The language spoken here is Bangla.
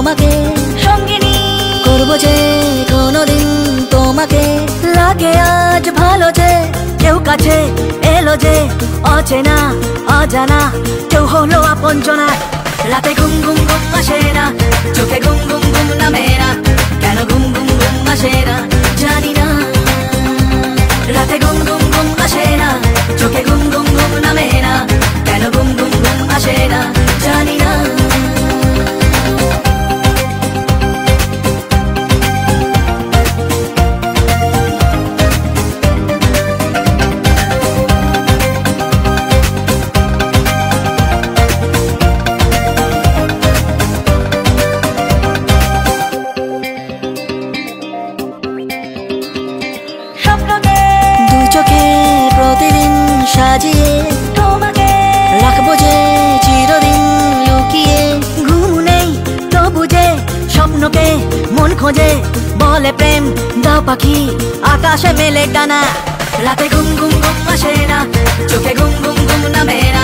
তোমাকে সঙ্গিনী করবো যে কোনোদিন তোমাকে। লাগে আজ ভালো যে কেউ কাছে এলো যে, অচেনা অজানা কেউ হলো আপনজনা। রাতে ঘুম ঘুম ঘুম আসে না, চোখে ঘুম ঘুম ঘুম নামে না, কেন ঘুম ঘুম ঘুম আসে না জানি না। রাতে ঘুম ঘুম ঘুম আসে না, চোখে ঘুম ঘুম ঘুম নামে না, কেন ঘুম ঘুম ঘুম আসে না জানি না। দু চোখে প্রতিদিন সাজিয়ে তোমাকে রাখবো যে চিরদিন লুকিয়ে। ঘুম নেই তবু যে স্বপ্নকে মন খোঁজে, বলে প্রেম দাও পাখি আকাশে মেলে ডানা। রাতে ঘুম ঘুম ঘুম আসে না, চোখে ঘুম ঘুম ঘুম নামে না,